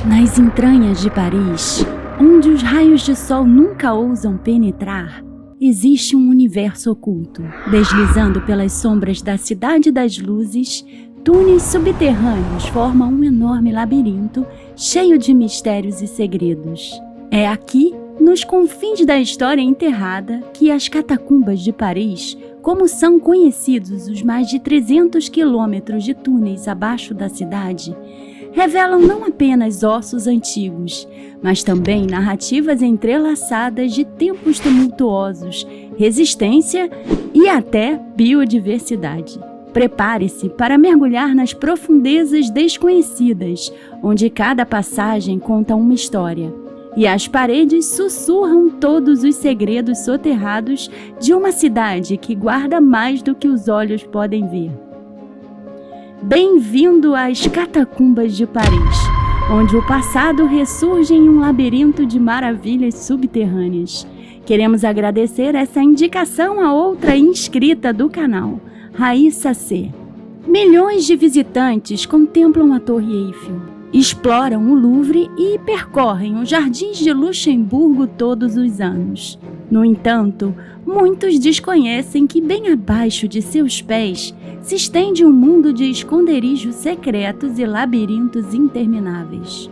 Nas entranhas de Paris, onde os raios de sol nunca ousam penetrar, existe um universo oculto. Deslizando pelas sombras da Cidade das Luzes, túneis subterrâneos formam um enorme labirinto cheio de mistérios e segredos. É aqui, nos confins da história enterrada, que as catacumbas de Paris, como são conhecidos os mais de 300 quilômetros de túneis abaixo da cidade, revelam não apenas ossos antigos, mas também narrativas entrelaçadas de tempos tumultuosos, resistência e até biodiversidade. Prepare-se para mergulhar nas profundezas desconhecidas, onde cada passagem conta uma história, e as paredes sussurram todos os segredos soterrados de uma cidade que guarda mais do que os olhos podem ver. Bem-vindo às Catacumbas de Paris, onde o passado ressurge em um labirinto de maravilhas subterrâneas. Queremos agradecer essa indicação a outra inscrita do canal, Raíssa C. Milhões de visitantes contemplam a Torre Eiffel, exploram o Louvre e percorrem os jardins de Luxemburgo todos os anos. No entanto, muitos desconhecem que bem abaixo de seus pés se estende um mundo de esconderijos secretos e labirintos intermináveis.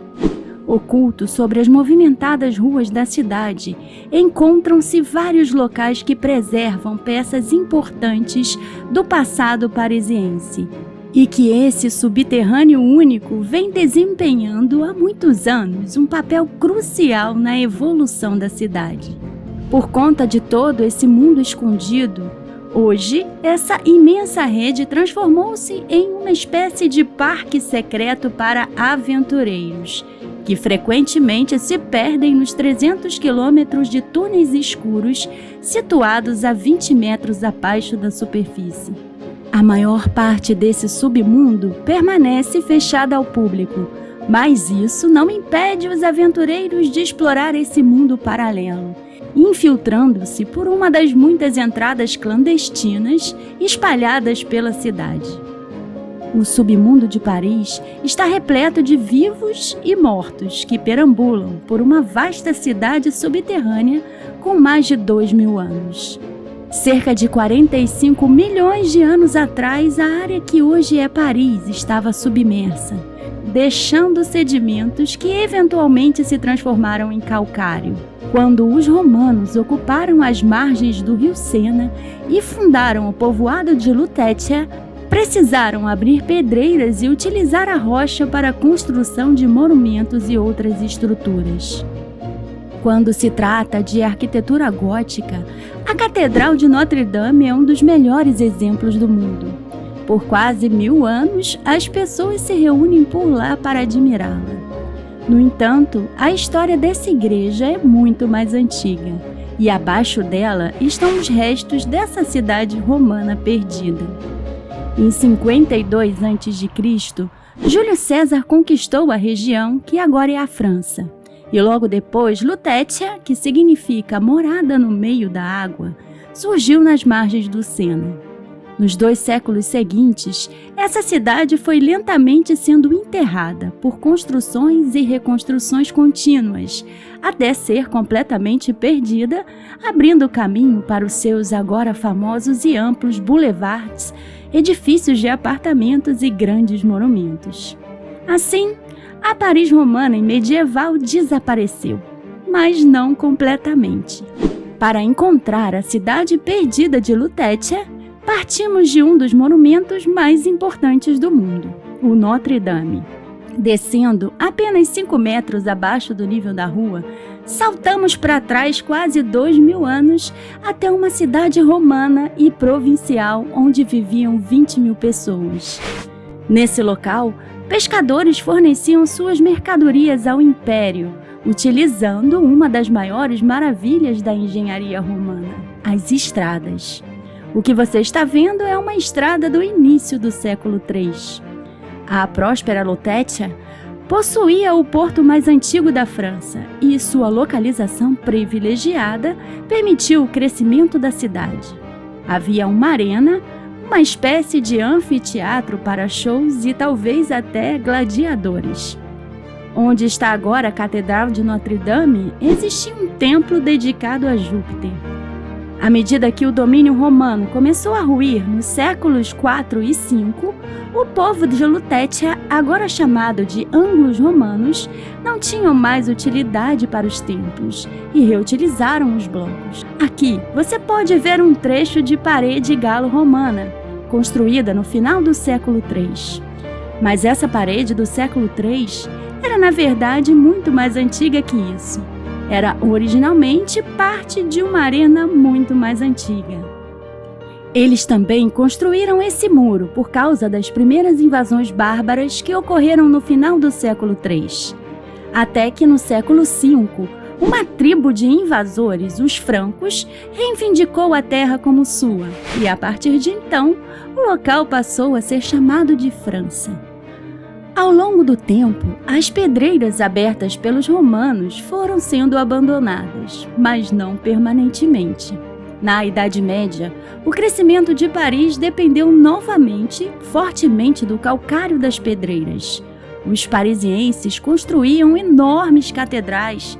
Ocultos sobre as movimentadas ruas da cidade, encontram-se vários locais que preservam peças importantes do passado parisiense, e que esse subterrâneo único vem desempenhando há muitos anos um papel crucial na evolução da cidade. Por conta de todo esse mundo escondido, hoje, essa imensa rede transformou-se em uma espécie de parque secreto para aventureiros, que frequentemente se perdem nos 300 quilômetros de túneis escuros situados a 20 metros abaixo da superfície. A maior parte desse submundo permanece fechada ao público, mas isso não impede os aventureiros de explorar esse mundo paralelo, infiltrando-se por uma das muitas entradas clandestinas espalhadas pela cidade. O submundo de Paris está repleto de vivos e mortos que perambulam por uma vasta cidade subterrânea com mais de 2.000 anos. Cerca de 45 milhões de anos atrás, a área que hoje é Paris estava submersa, deixando sedimentos que eventualmente se transformaram em calcário. Quando os romanos ocuparam as margens do rio Sena e fundaram o povoado de Lutetia, precisaram abrir pedreiras e utilizar a rocha para a construção de monumentos e outras estruturas. Quando se trata de arquitetura gótica, a Catedral de Notre-Dame é um dos melhores exemplos do mundo. Por quase 1000 anos, as pessoas se reúnem por lá para admirá-la. No entanto, a história dessa igreja é muito mais antiga, e abaixo dela estão os restos dessa cidade romana perdida. Em 52 a.C., Júlio César conquistou a região que agora é a França. E logo depois, Lutetia, que significa morada no meio da água, surgiu nas margens do Sena. Nos 2 séculos seguintes, essa cidade foi lentamente sendo enterrada por construções e reconstruções contínuas, até ser completamente perdida, abrindo caminho para os seus agora famosos e amplos boulevards, edifícios de apartamentos e grandes monumentos. Assim, a Paris romana e medieval desapareceu, mas não completamente. Para encontrar a cidade perdida de Lutetia, partimos de um dos monumentos mais importantes do mundo, o Notre-Dame. Descendo apenas 5 metros abaixo do nível da rua, saltamos para trás quase 2.000 anos até uma cidade romana e provincial onde viviam 20.000 pessoas. Nesse local, pescadores forneciam suas mercadorias ao Império, utilizando uma das maiores maravilhas da engenharia romana, as estradas. O que você está vendo é uma estrada do início do século III. A próspera Lutetia possuía o porto mais antigo da França e sua localização privilegiada permitiu o crescimento da cidade. Havia uma arena, uma espécie de anfiteatro para shows e talvez até gladiadores. Onde está agora a Catedral de Notre-Dame, existia um templo dedicado a Júpiter. À medida que o domínio romano começou a ruir nos séculos IV e V, o povo de Lutétia, agora chamado de anglos-romanos, não tinham mais utilidade para os templos e reutilizaram os blocos. Aqui você pode ver um trecho de parede galo-romana, construída no final do século III. Mas essa parede do século III era, na verdade, muito mais antiga que isso. Era originalmente parte de uma arena muito mais antiga. Eles também construíram esse muro por causa das primeiras invasões bárbaras que ocorreram no final do século III. Até que no século V, uma tribo de invasores, os francos, reivindicou a terra como sua, e a partir de então, o local passou a ser chamado de França. Ao longo do tempo, as pedreiras abertas pelos romanos foram sendo abandonadas, mas não permanentemente. Na Idade Média, o crescimento de Paris dependeu novamente, fortemente do calcário das pedreiras. Os parisienses construíam enormes catedrais,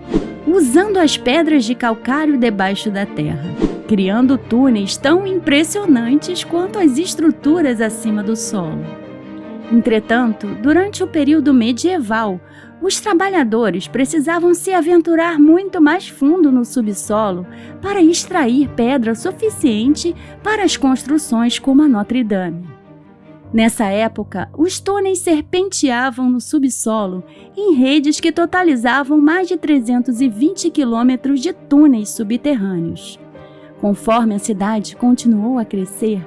usando as pedras de calcário debaixo da terra, criando túneis tão impressionantes quanto as estruturas acima do solo. Entretanto, durante o período medieval, os trabalhadores precisavam se aventurar muito mais fundo no subsolo para extrair pedra suficiente para as construções como a Notre-Dame. Nessa época, os túneis serpenteavam no subsolo em redes que totalizavam mais de 320 quilômetros de túneis subterrâneos. Conforme a cidade continuou a crescer,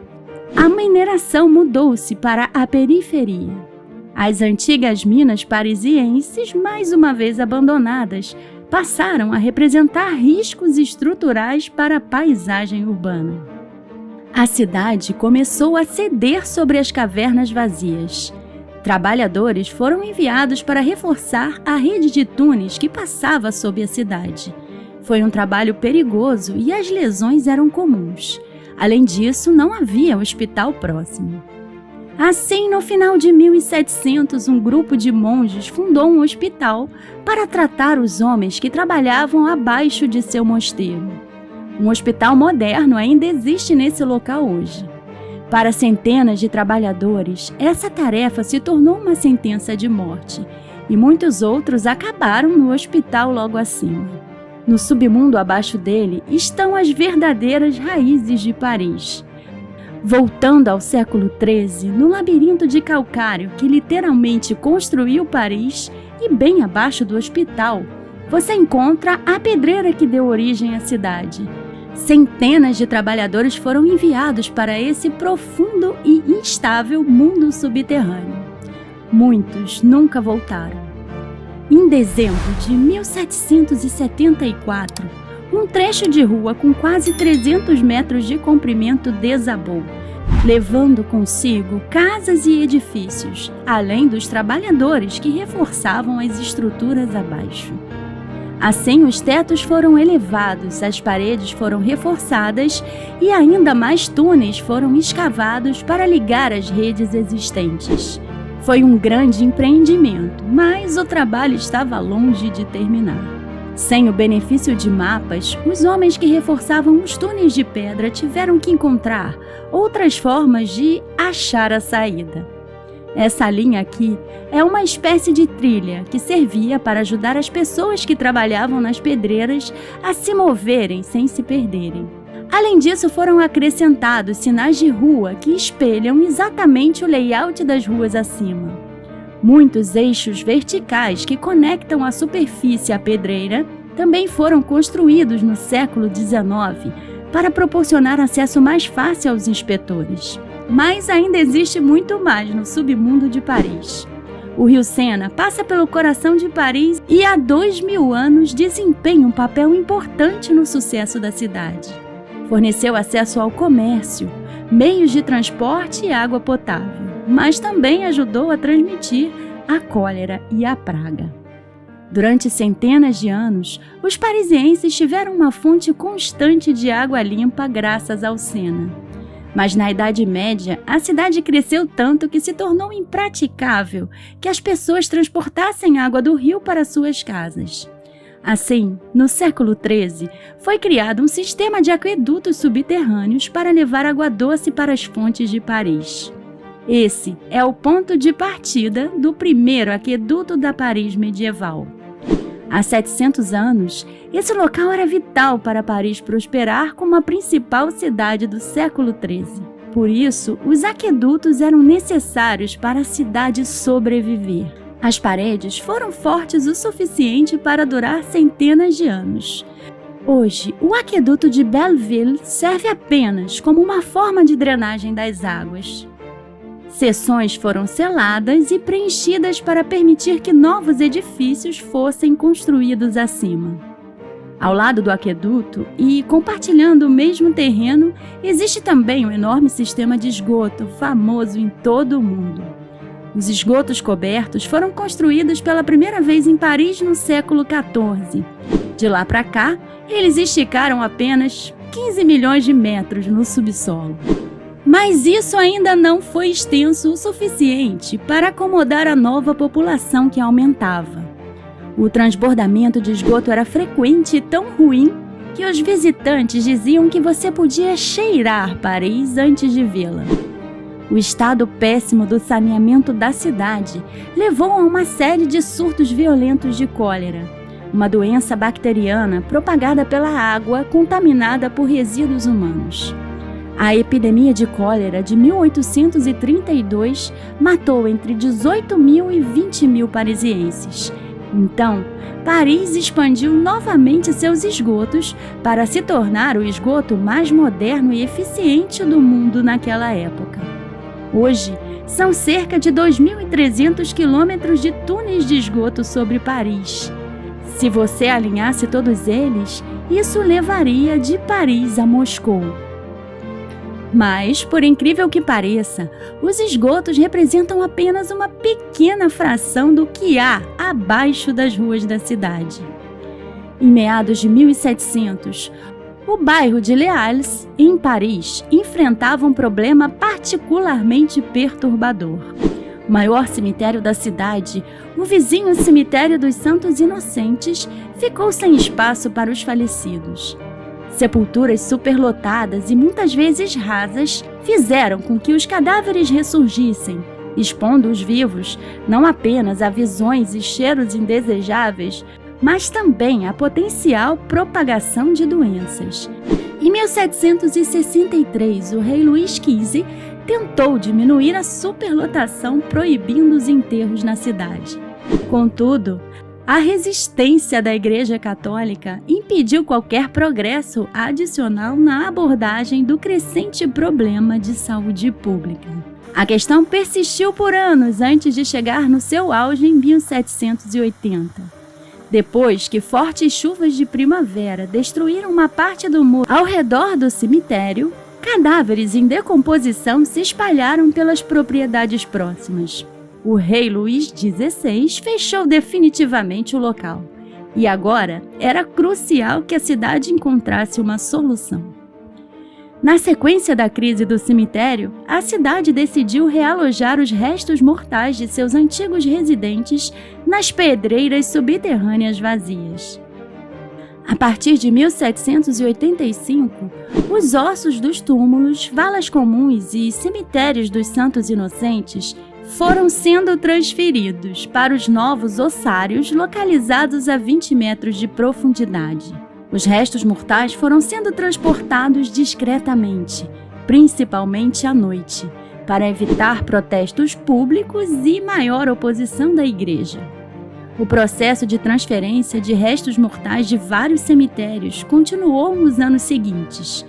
a mineração mudou-se para a periferia. As antigas minas parisienses, mais uma vez abandonadas, passaram a representar riscos estruturais para a paisagem urbana. A cidade começou a ceder sobre as cavernas vazias. Trabalhadores foram enviados para reforçar a rede de túneis que passava sob a cidade. Foi um trabalho perigoso e as lesões eram comuns. Além disso, não havia hospital próximo. Assim, no final de 1700, um grupo de monges fundou um hospital para tratar os homens que trabalhavam abaixo de seu mosteiro. Um hospital moderno ainda existe nesse local hoje. Para centenas de trabalhadores, essa tarefa se tornou uma sentença de morte, e muitos outros acabaram no hospital logo acima. No submundo abaixo dele estão as verdadeiras raízes de Paris. Voltando ao século XIII, no labirinto de calcário que literalmente construiu Paris, e bem abaixo do hospital, você encontra a pedreira que deu origem à cidade. Centenas de trabalhadores foram enviados para esse profundo e instável mundo subterrâneo. Muitos nunca voltaram. Em dezembro de 1774, um trecho de rua com quase 300 metros de comprimento desabou, levando consigo casas e edifícios, além dos trabalhadores que reforçavam as estruturas abaixo. Assim, os tetos foram elevados, as paredes foram reforçadas e ainda mais túneis foram escavados para ligar as redes existentes. Foi um grande empreendimento, mas o trabalho estava longe de terminar. Sem o benefício de mapas, os homens que reforçavam os túneis de pedra tiveram que encontrar outras formas de achar a saída. Essa linha aqui é uma espécie de trilha que servia para ajudar as pessoas que trabalhavam nas pedreiras a se moverem sem se perderem. Além disso, foram acrescentados sinais de rua que espelham exatamente o layout das ruas acima. Muitos eixos verticais que conectam a superfície à pedreira também foram construídos no século XIX para proporcionar acesso mais fácil aos inspetores. Mas ainda existe muito mais no submundo de Paris. O rio Sena passa pelo coração de Paris e há 2000 anos desempenha um papel importante no sucesso da cidade. Forneceu acesso ao comércio, meios de transporte e água potável, mas também ajudou a transmitir a cólera e a praga. Durante centenas de anos, os parisienses tiveram uma fonte constante de água limpa graças ao Sena. Mas na Idade Média, a cidade cresceu tanto que se tornou impraticável que as pessoas transportassem água do rio para suas casas. Assim, no século XIII, foi criado um sistema de aquedutos subterrâneos para levar água doce para as fontes de Paris. Esse é o ponto de partida do primeiro aqueduto da Paris medieval. Há 700 anos, esse local era vital para Paris prosperar como a principal cidade do século XIII. Por isso, os aquedutos eram necessários para a cidade sobreviver. As paredes foram fortes o suficiente para durar centenas de anos. Hoje, o aqueduto de Belleville serve apenas como uma forma de drenagem das águas. Seções foram seladas e preenchidas para permitir que novos edifícios fossem construídos acima. Ao lado do aqueduto e compartilhando o mesmo terreno, existe também um enorme sistema de esgoto famoso em todo o mundo. Os esgotos cobertos foram construídos pela primeira vez em Paris no século XIV. De lá para cá, eles esticaram apenas 15 milhões de metros no subsolo. Mas isso ainda não foi extenso o suficiente para acomodar a nova população que aumentava. O transbordamento de esgoto era frequente e tão ruim que os visitantes diziam que você podia cheirar Paris antes de vê-la. O estado péssimo do saneamento da cidade levou a uma série de surtos violentos de cólera, uma doença bacteriana propagada pela água contaminada por resíduos humanos. A epidemia de cólera de 1832 matou entre 18 mil e 20 mil parisienses. Então, Paris expandiu novamente seus esgotos para se tornar o esgoto mais moderno e eficiente do mundo naquela época. Hoje, são cerca de 2.300 quilômetros de túneis de esgoto sobre Paris. Se você alinhasse todos eles, isso levaria de Paris a Moscou. Mas, por incrível que pareça, os esgotos representam apenas uma pequena fração do que há abaixo das ruas da cidade. Em meados de 1700, o bairro de Les Halles, em Paris, enfrentava um problema particularmente perturbador. O maior cemitério da cidade, o vizinho cemitério dos Santos Inocentes, ficou sem espaço para os falecidos. Sepulturas superlotadas e muitas vezes rasas fizeram com que os cadáveres ressurgissem, expondo os vivos não apenas a visões e cheiros indesejáveis, mas também a potencial propagação de doenças. Em 1763, o rei Luís XV tentou diminuir a superlotação proibindo os enterros na cidade. Contudo, a resistência da Igreja Católica impediu qualquer progresso adicional na abordagem do crescente problema de saúde pública. A questão persistiu por anos antes de chegar no seu auge em 1780. Depois que fortes chuvas de primavera destruíram uma parte do muro ao redor do cemitério, cadáveres em decomposição se espalharam pelas propriedades próximas. O rei Luís XVI fechou definitivamente o local, e agora era crucial que a cidade encontrasse uma solução. Na sequência da crise do cemitério, a cidade decidiu realojar os restos mortais de seus antigos residentes nas pedreiras subterrâneas vazias. A partir de 1785, os ossos dos túmulos, valas comuns e cemitérios dos Santos Inocentes foram sendo transferidos para os novos ossários localizados a 20 metros de profundidade. Os restos mortais foram sendo transportados discretamente, principalmente à noite, para evitar protestos públicos e maior oposição da igreja. O processo de transferência de restos mortais de vários cemitérios continuou nos anos seguintes.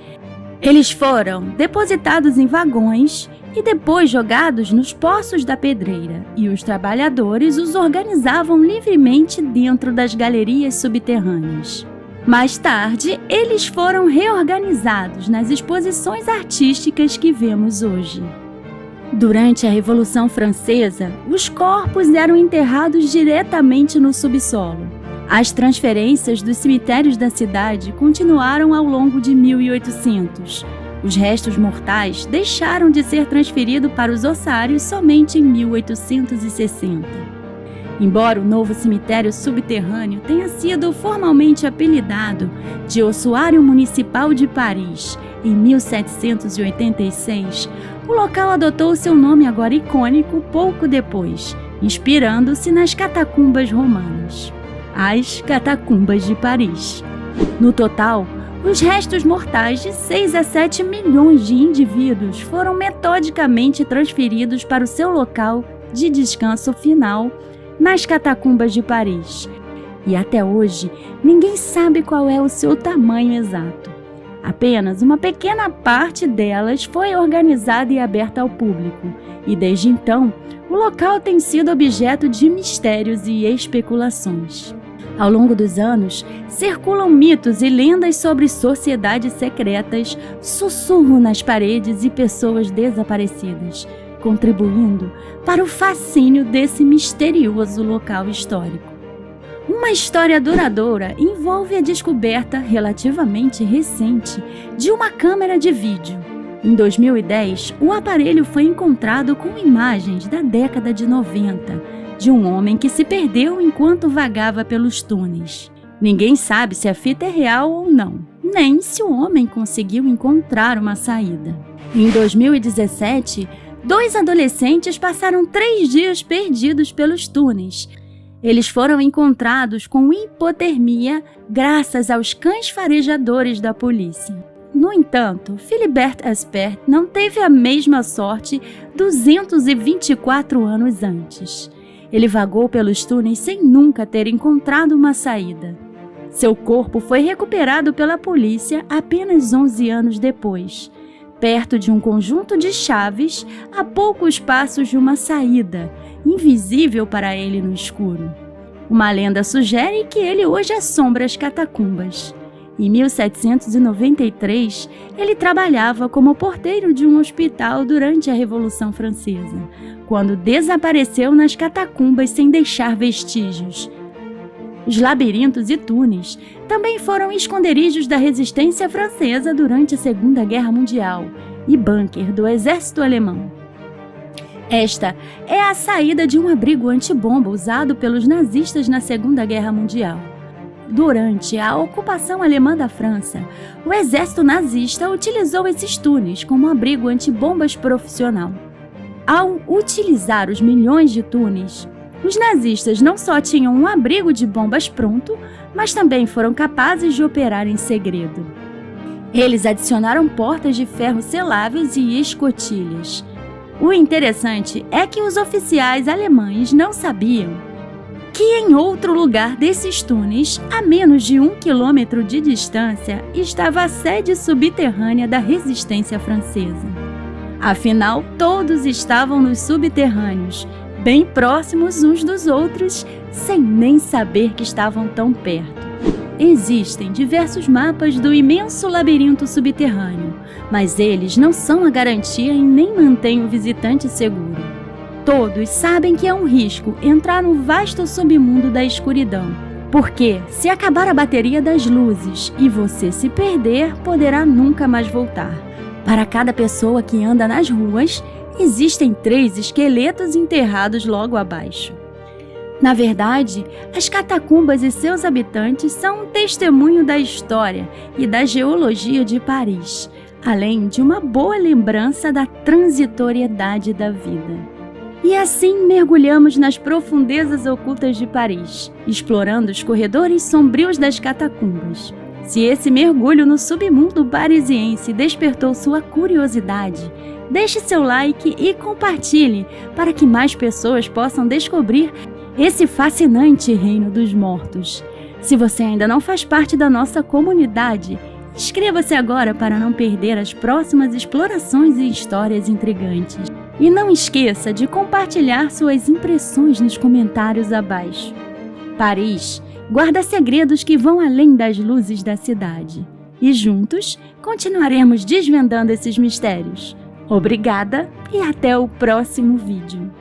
Eles foram depositados em vagões e depois jogados nos poços da pedreira, e os trabalhadores os organizavam livremente dentro das galerias subterrâneas. Mais tarde, eles foram reorganizados nas exposições artísticas que vemos hoje. Durante a Revolução Francesa, os corpos eram enterrados diretamente no subsolo. As transferências dos cemitérios da cidade continuaram ao longo de 1800. Os restos mortais deixaram de ser transferidos para os ossários somente em 1860. Embora o novo cemitério subterrâneo tenha sido formalmente apelidado de Ossuário Municipal de Paris em 1786, o local adotou seu nome agora icônico pouco depois, inspirando-se nas catacumbas romanas, as Catacumbas de Paris. No total, os restos mortais de 6 a 7 milhões de indivíduos foram metodicamente transferidos para o seu local de descanso final nas Catacumbas de Paris. E até hoje, ninguém sabe qual é o seu tamanho exato. Apenas uma pequena parte delas foi organizada e aberta ao público, e desde então, o local tem sido objeto de mistérios e especulações. Ao longo dos anos, circulam mitos e lendas sobre sociedades secretas, sussurro nas paredes e pessoas desaparecidas, contribuindo para o fascínio desse misterioso local histórico. Uma história duradoura envolve a descoberta relativamente recente de uma câmera de vídeo. Em 2010, o aparelho foi encontrado com imagens da década de 90, de um homem que se perdeu enquanto vagava pelos túneis. Ninguém sabe se a fita é real ou não, nem se o homem conseguiu encontrar uma saída. Em 2017, 2 adolescentes passaram 3 dias perdidos pelos túneis. Eles foram encontrados com hipotermia graças aos cães farejadores da polícia. No entanto, Philibert Aspert não teve a mesma sorte 224 anos antes. Ele vagou pelos túneis sem nunca ter encontrado uma saída. Seu corpo foi recuperado pela polícia apenas 11 anos depois, perto de um conjunto de chaves a poucos passos de uma saída, invisível para ele no escuro. Uma lenda sugere que ele hoje assombra as catacumbas. Em 1793, ele trabalhava como porteiro de um hospital durante a Revolução Francesa, quando desapareceu nas catacumbas sem deixar vestígios. Os labirintos e túneis também foram esconderijos da resistência francesa durante a Segunda Guerra Mundial e bunker do exército alemão. Esta é a saída de um abrigo antibomba usado pelos nazistas na Segunda Guerra Mundial. Durante a ocupação alemã da França, o exército nazista utilizou esses túneis como abrigo antibombas profissional. Ao utilizar os milhões de túneis, os nazistas não só tinham um abrigo de bombas pronto, mas também foram capazes de operar em segredo. Eles adicionaram portas de ferro seláveis e escotilhas. O interessante é que os oficiais alemães não sabiam que em outro lugar desses túneis, a menos de 1 quilômetro de distância, estava a sede subterrânea da resistência francesa. Afinal, todos estavam nos subterrâneos, bem próximos uns dos outros, sem nem saber que estavam tão perto. Existem diversos mapas do imenso labirinto subterrâneo, mas eles não são a garantia e nem mantêm o visitante seguro. Todos sabem que é um risco entrar no vasto submundo da escuridão, porque se acabar a bateria das luzes e você se perder, poderá nunca mais voltar. Para cada pessoa que anda nas ruas, existem 3 esqueletos enterrados logo abaixo. Na verdade, as catacumbas e seus habitantes são um testemunho da história e da geologia de Paris, além de uma boa lembrança da transitoriedade da vida. E assim mergulhamos nas profundezas ocultas de Paris, explorando os corredores sombrios das catacumbas. Se esse mergulho no submundo parisiense despertou sua curiosidade, deixe seu like e compartilhe para que mais pessoas possam descobrir esse fascinante reino dos mortos. Se você ainda não faz parte da nossa comunidade, inscreva-se agora para não perder as próximas explorações e histórias intrigantes. E não esqueça de compartilhar suas impressões nos comentários abaixo. Paris guarda segredos que vão além das luzes da cidade. E juntos continuaremos desvendando esses mistérios. Obrigada e até o próximo vídeo.